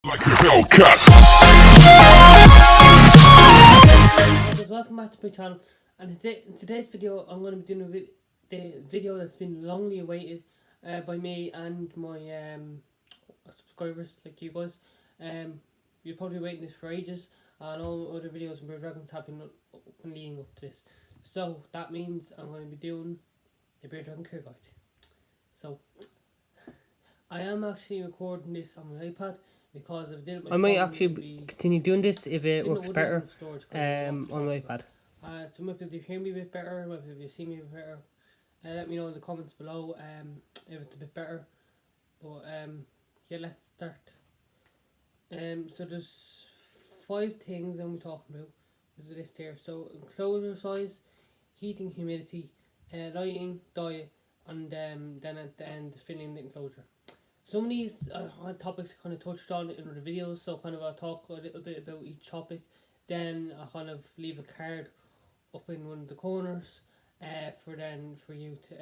Like a Hellcat. Welcome back to my channel, and in today's video I'm going to be doing the video that's been longly awaited by me and my subscribers like you guys. You're probably waiting this for ages, and all other videos on Bear Dragons have been leading up to this. So that means I'm going to be doing a Bear Dragon care guide. So I am actually recording this on my iPad because if I did it, I might actually continue doing this if it works better on my iPad. So maybe if you hear me a bit better, maybe if you see me a bit better, let me know in the comments below if it's a bit better. But yeah, let's start. So there's 5 things I'm talking about. There's a list here. So enclosure size, heating, humidity, lighting, diet, and then at the end filling the enclosure. Some of these topics kind of touched on in the videos, so kind of I'll talk a little bit about each topic. Then I'll kind of leave a card up in one of the corners for you to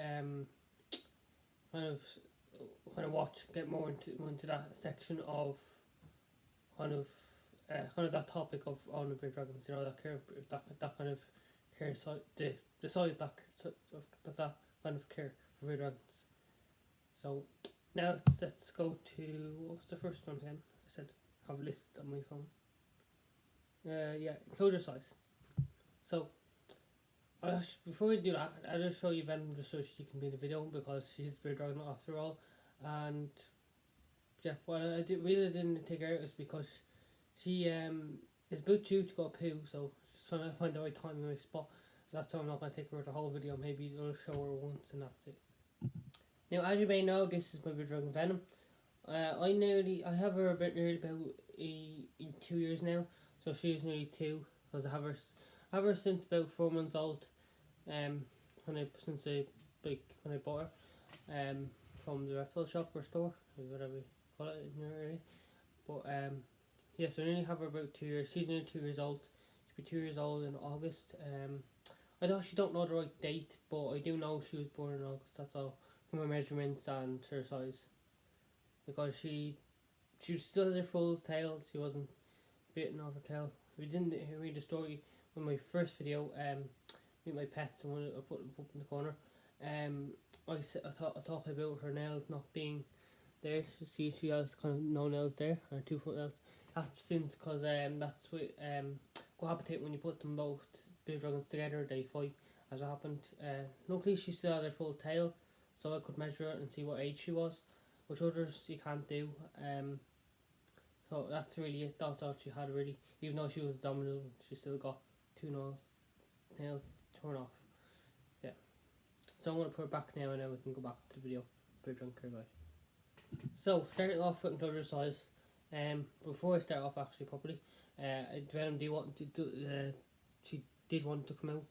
kind of watch, get more into that section of kind of that topic of on the Bear Dragons. You know, that kind of care side, the side of that kind of care for Bear Dragons. So now let's go to, what was the first one again? I said I have a list on my phone. Yeah, enclosure size. So before we do that, I'll just show you Venom just so she can be in the video because she's Bear Dragon after all. And yeah, what I didn't take her out is because she is about due to go poo, so just trying to find the right time and the right spot. So that's why I'm not going to take her the whole video. Maybe I'll show her once and that's it. Now, as you may know, this is my Bear Dragon Venom. I have her about 2 years now, so she's nearly 2 because I have her since about 4 months old. When I bought her, from the reptile shop or store, or whatever you call it in your area. But yeah, so I nearly have her about 2 years. She's nearly 2 years old. She'll be 2 years old in August. I actually don't know the right date, but I do know she was born in August. That's all. From her measurements and her size, because she still has her full tail. She wasn't bitten off her tail. If you didn't read the story in my first video, meet my pets, and I put them up in the corner, I talked about her nails not being there. So she has kind of no nails there, or 2 foot nails. That's since because that's what cohabitate when you put them both Bear Dragons together, they fight, as it happened. Luckily she still has her full tail, so I could measure it and see what age she was, which others you can't do. So that's really it. That's all she had really. Even though she was dominant, she still got 2 nails torn off. Yeah. So I'm going to put her back now, and then we can go back to the video. Bear Dragon care guide. So starting off with enclosure size. Before I start off actually properly, Venom she did want to come out.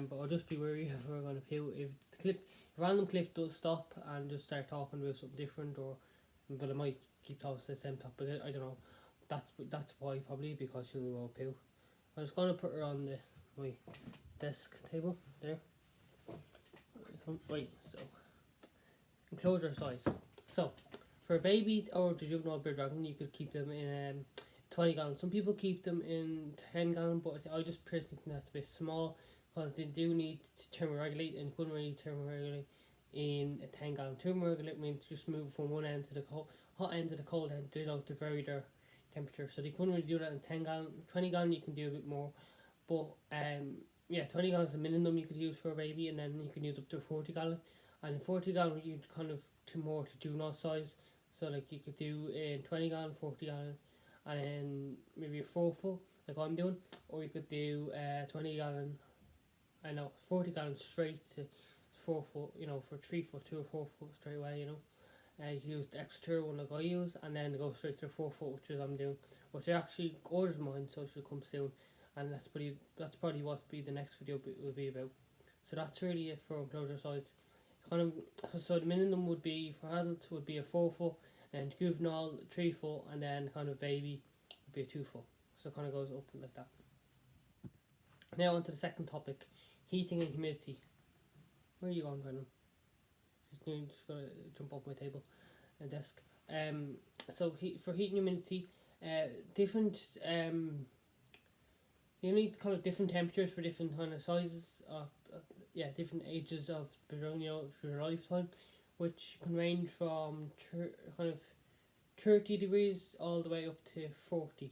But I'll just be wary if we're going to peel. If the random clip does stop and just start talking about something different, but I might keep talking the same topic. I don't know. That's why, probably because she'll go poo. I'm just gonna put her on my desk table there. Right. So enclosure size. So for a baby or the juvenile Bear Dragon, you could keep them in 20 gallon. Some people keep them in 10 gallon, but I just personally think that's a bit small, because they do need to thermoregulate, and you couldn't really thermoregulate in a 10 gallon. Thermoregulate means just move from one end to the hot end to the cold end to vary their temperature. So they couldn't really do that in 10 gallon. 20 gallon you can do a bit more, but yeah, 20 gallon is the minimum you could use for a baby, and then you can use up to 40 gallon. And in 40 gallon you'd kind of to juvenile size. So like you could do in 20 gallon, 40 gallon, and then maybe a 4 foot like I'm doing, or you could do 20 gallon. 40 gallon straight to 4 foot, for 3 foot, 2 or 4 foot straight away, you can use the extra one like I use, and then go straight to 4 foot, which is I'm doing, which I actually ordered mine, so it should come soon, and that's probably what the next video will be about. So that's really it for enclosure size. So the minimum would be for adults would be a 4 foot, and juvenile 3 foot, and then kind of baby would be a 2 foot. So it kind of goes up like that. Now on to the second topic. Heating and humidity. Where are you going, Venom? Just gotta jump off my table and desk. So for heat and humidity, Different you need kind of different temperatures for different kind of sizes of different ages of Birdrug, through their lifetime, which can range from kind of 30 degrees all the way up to 40.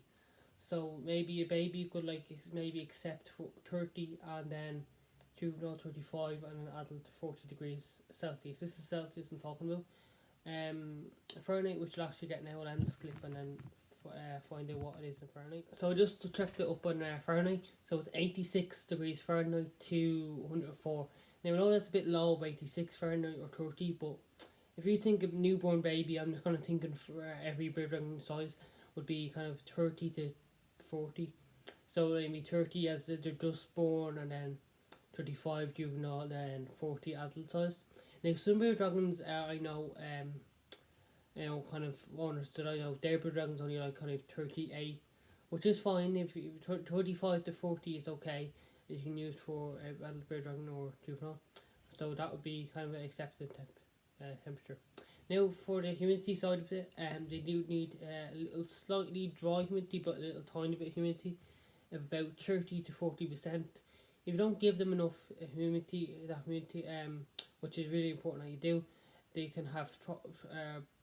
So maybe a baby could maybe accept 30, and then juvenile 35, and an adult 40 degrees Celsius. This is Celsius I'm talking about. Fahrenheit, which will actually get now, I'll end this clip and then find out what it is in Fahrenheit. So just to check it up on Fahrenheit, so it's 86 degrees Fahrenheit to 104. Now I know that's a bit low of 86 Fahrenheit or 30, but if you think of newborn baby, I'm just kind of thinking for every bird size would be kind of 30 to 40. So maybe 30 as they're just born, and then 35 juvenile, then 40 adult size. Now some bird dragons I know, kind of owners that I know, their bird dragons only like kind of 38, which is fine. If 35 to 40 is okay, you can use for adult bird dragon or juvenile. So that would be kind of an accepted temperature. Now for the humidity side of it, they do need a little slightly dry humidity, but a little tiny bit of humidity of about 30 to 40%. If you don't give them enough humidity, which is really important that you do, they can have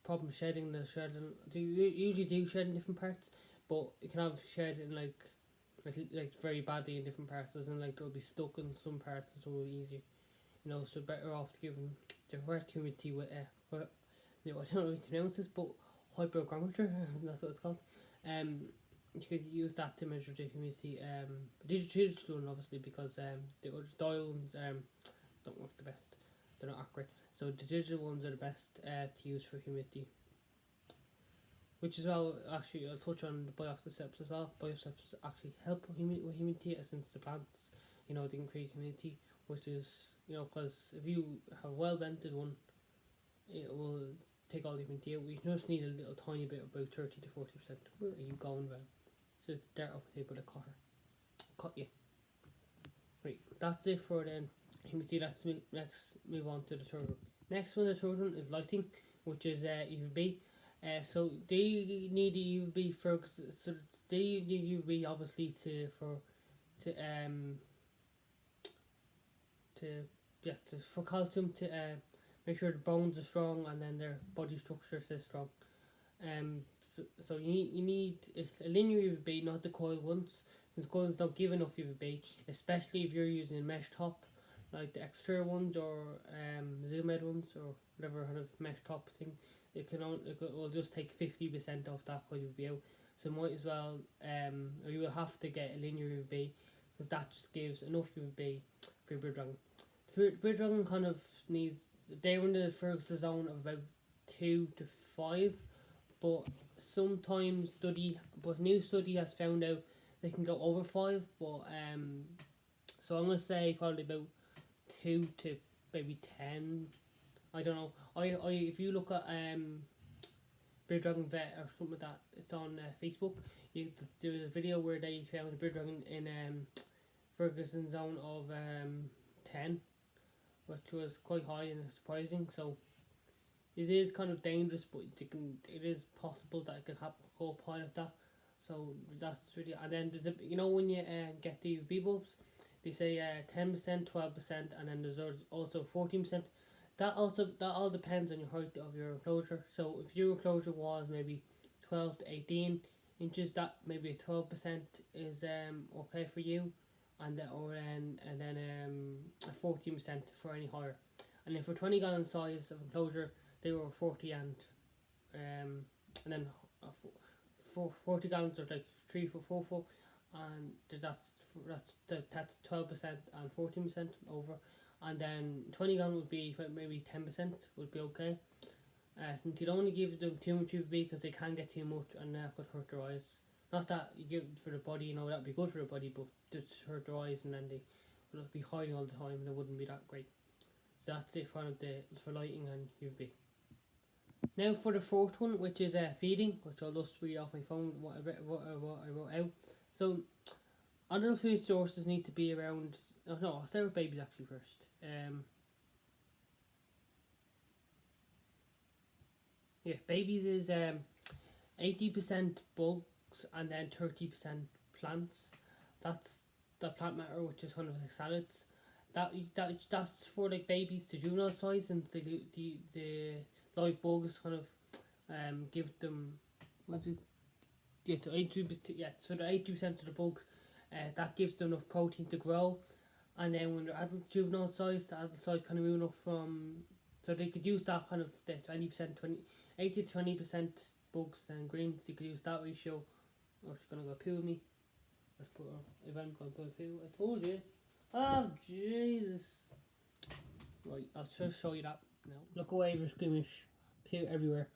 problems shedding. They usually do shed in different parts, but it can have shed in like very badly in different parts, as in they'll be stuck in some parts and some will be easier. So better off to give them the correct humidity with I don't know how to pronounce this, but hygrometer, that's what it's called. You could use that to measure the humidity. Digital one obviously, because the other dial ones don't work the best. They're not accurate. So the digital ones are the best to use for humidity. Which as well, actually, I'll touch on the biosensors as well. Biosensors actually help with humidity, since the plants, they can create humidity, which is, because if you have a well vented one, it will take all the humidity out. We just need a little tiny bit, about 30 to 40%. Where are you going, Ben? So it's dirt up here with a cutter. Cut you. Right, that's it for then humidity. Let's move on to the third one. Next one, the third one is lighting, which is UVB. So they need UVB obviously for calcium to make sure the bones are strong, and then their body structure stays strong. So you need a linear UVB, not the coil ones, since coils don't give enough UVB, especially if you're using a mesh top, like the Extra ones or Zoomed ones or whatever kind of mesh top thing. It will just take 50% off that UVB out. So might as well, or you will have to get a linear UVB, because that just gives enough UVB for your bird dragon. The bird dragon kind of needs, they're in the Ferguson zone of about 2 to 5, but new study has found out they can go over 5, but so I'm going to say probably about 2 to maybe 10. I don't know. If you look at Bird Dragon Vet or something like that, it's on Facebook. There was a video where they found a bird dragon in Ferguson zone of 10, which was quite high and surprising. So it is kind of dangerous, but it is possible that it can go up high like that. So that's really, and then there's when you get the UVB bulbs, they say 10%, 12%, and then there's also 14%. That all depends on your height of your enclosure. So if your enclosure was maybe 12 to 18 inches, that maybe 12% is okay for you, and then 14% for any higher. And then for 20 gallon size of enclosure, they were 40 and then 40 gallons are like 3 for 4 for, and that's 12% and 14% over. And then 20 gallon would be maybe 10% would be okay. Since you don't want to give them too much UVB, because they can get too much and that could hurt their eyes. Not that you give it for the body, that'd be good for the body, but just hurt their eyes, and then they would be hiding all the time, and it wouldn't be that great. So that's it for lighting and UVB. Now for the fourth one, which is feeding, which I'll just read off my phone what I wrote out. So other food sources need to be around. I'll start with babies actually first. Babies is 80% bulk bugs, and then 30% plants. That's the plant matter, which is kind of like salads. That's for like babies to juvenile size, and the live bugs kind of give them what do yeah, so 80%, yeah, so the 80% of the bugs, that gives them enough protein to grow, and then when they're adult juvenile size, the adult size kind of moving up from, so they could use that kind of the 20%, 80 to 20% bugs and greens. You could use that ratio. Oh, she's gonna go poo with me. Let's put her. If I'm gonna put a poo, I told you. Oh Jesus! Right, I'll just show you that now. Look away, for squeamish. Poo everywhere.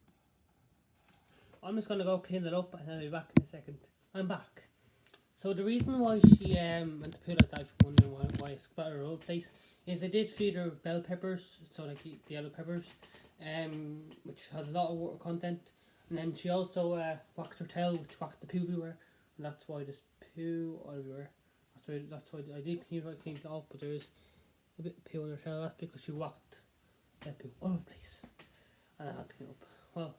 I'm just gonna go clean it up and I'll be back in a second. I'm back. So the reason why she went to poo like that, if you're wondering why I splattered her whole place, is I did feed her bell peppers, so like the yellow peppers, which has a lot of water content. And then she also whacked her tail, which whacked the poo everywhere, and that's why there's poo everywhere. That's why I did clean it off, but there is a bit of poo on her tail. That's because she whacked that poo all over the place, and I had to clean up. Well,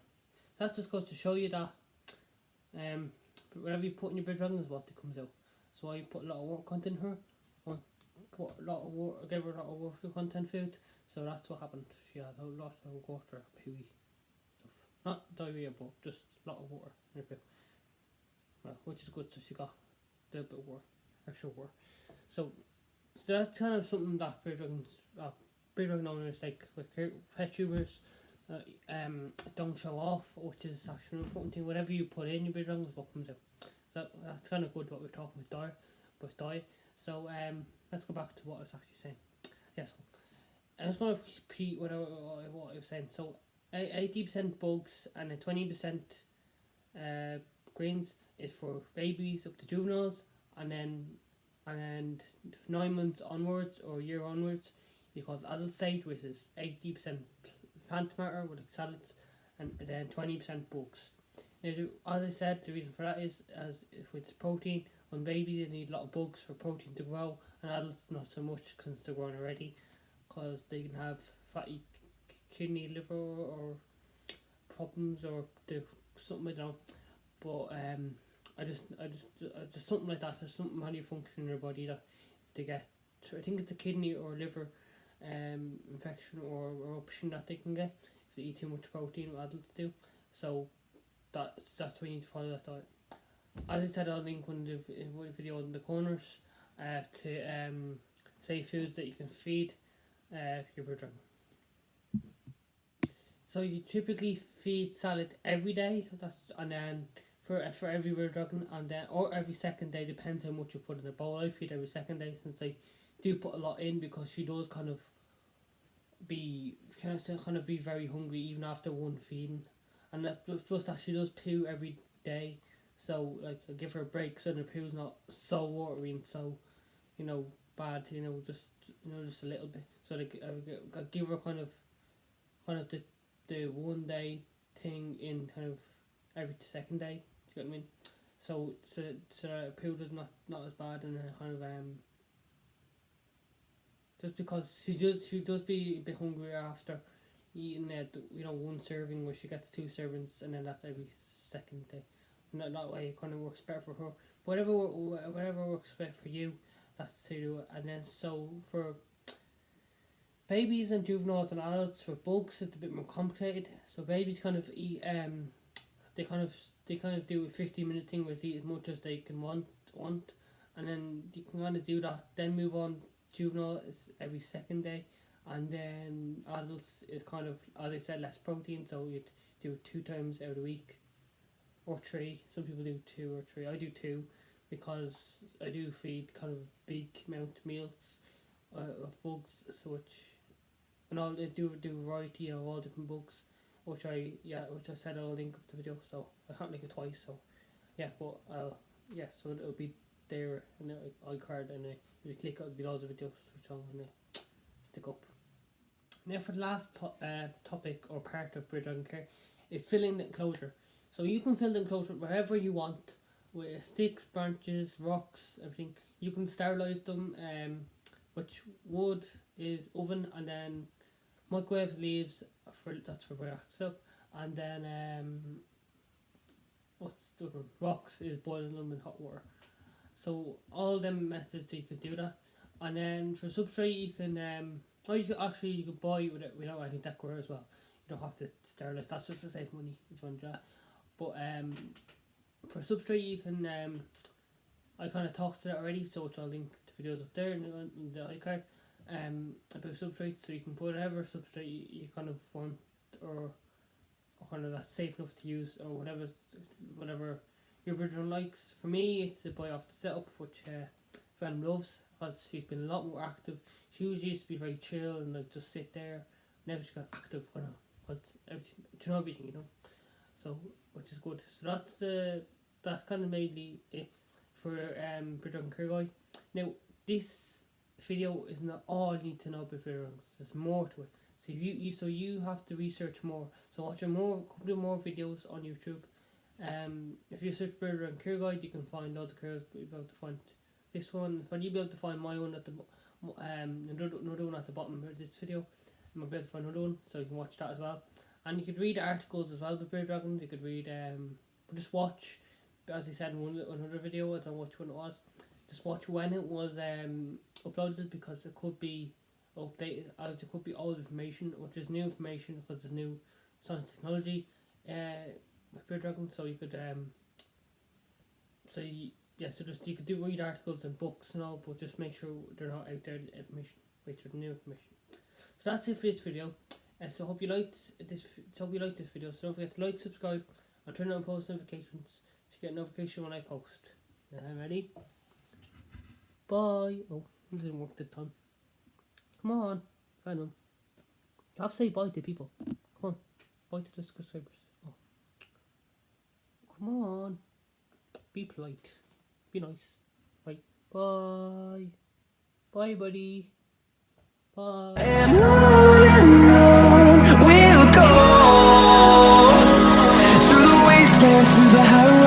that just goes to show you that whatever you put in your bread dragon is what comes out. So I put a lot of water content in her. I put a lot of water, gave her a lot of water content food. So that's what happened. She had a lot of water, pooey stuff. Not diarrhea, but just a lot of water in her poo. Well, which is good. So she got a little bit of water, extra water. So that's kind of something that breed dragon owners like with pet tubers don't show off, which is actually an important thing. Whatever you put in your breed dragon is what comes out. So that's kind of good what we're talking with diet. So let's go back to what I was actually saying. Yeah, so I was going to repeat what I was saying. So 80% bugs and then 20% greens is for babies up to juveniles, and then 9 months onwards or a year onwards, you call it adult stage, which is 80% plant matter with like salads, and then 20% bugs. Now, as I said, the reason for that is as if with protein, on babies they need a lot of bugs for protein to grow, and adults not so much because they're growing already, because they can have fatty kidney, liver, or problems, or something, I don't know. But I just something like that. There's something malfunction in their body that they get. I think it's a kidney or liver infection or eruption that they can get if they eat too much protein, what adults do. So that's why you need to follow that diet. As I said, I'll link one of the video in the corners to say foods that you can feed your breed dragon. So you typically feed salad every day. And then for every breed dragon, and then or every second day, depends how much you put in the bowl. I feed every second day since I do put a lot in, because she does kind of be very hungry even after one feeding, and plus that she does poo every day. So like I give her a break so the poo's not so watery and so bad, just a little bit. So like I give her kind of the 1 day thing in kind of every second day. Do you get what I mean? So that poo does not as bad, and kind of just because she does be a bit hungrier after eating one serving, where she gets 2 servings, and then that's every second day. And that way it kind of works better for her. Whatever works better for you, that's to do it. And then so for babies and juveniles and adults, for bugs it's a bit more complicated. So babies kind of eat they kind of do a 15-minute thing where they eat as much as they can want, and then you can kind of do that. Then move on. Juvenile is every second day, and then adults is kind of, as I said, less protein. So you'd do it 2 times out of the week, or 3. Some people do 2 or 3. I do 2 because I do feed kind of big amount of meals of bugs. So and I do a variety of all different bugs, which I said I'll link up the video. So I can't link it twice. So yeah, but so it'll be there in the iCard, and if you click it, it'll be loads of videos which I'm gonna stick up. Now for the last topic or part of breed dragon care is filling the enclosure. So you can fill the enclosure wherever you want, with sticks, branches, rocks, everything. You can sterilise them, which wood is oven, and then microwaves, leaves that's for bread. So and then what's the other one? Rocks is boiling them in hot water. So all them methods you could do that, and then for substrate you can or you can buy without any decor as well. You don't have to sterilize. That's just to save money if you want to do that. But for substrate you can I kind of talked to that already, so I'll link the videos up there in the iCard about substrates, so you can put whatever substrate you kind of want, or kind of that's safe enough to use, or whatever your original likes. For me, it's the Buy Off the Setup, which friend loves, because she's been a lot more active. She used to be very chill and like just sit there. Now she's got active, to everything, you know. So, which is good. So that's kind of mainly it for Bridge Dragon Krugai. Now, this video is not all you need to know about Bridge Dragons. There's more to it. So you have to research more. So watch a couple more videos on YouTube. If you search Bridge Dragon Krugai, you can find loads of Krugai. You'll be able to find this one. But you'll be able to find my one at the another one at the bottom of this video. You might be able to find another one, so you can watch that as well. And you could read articles as well about Bridge Dragons. You could read just watch, as I said in another video, I don't know which one it was. Just watch when it was uploaded, because it could be updated, as it could be old information, which is new information because there's new science technology with Bridge Dragons. So you could you could do read articles and books and all, but just make sure they're not outdated information, make sure they're new information. So that's it for this video. So hope you liked this. Video. So don't forget to like, subscribe, and turn on post notifications to get notification when I post. Ready? Bye. Oh, it didn't work this time. Come on, Venom. You have to say bye to people. Come on, bye to the subscribers. Oh. Come on. Be polite. Be nice. Bye. Bye. Bye, buddy. Bye. And on we'll go through the wastelands, through the highways.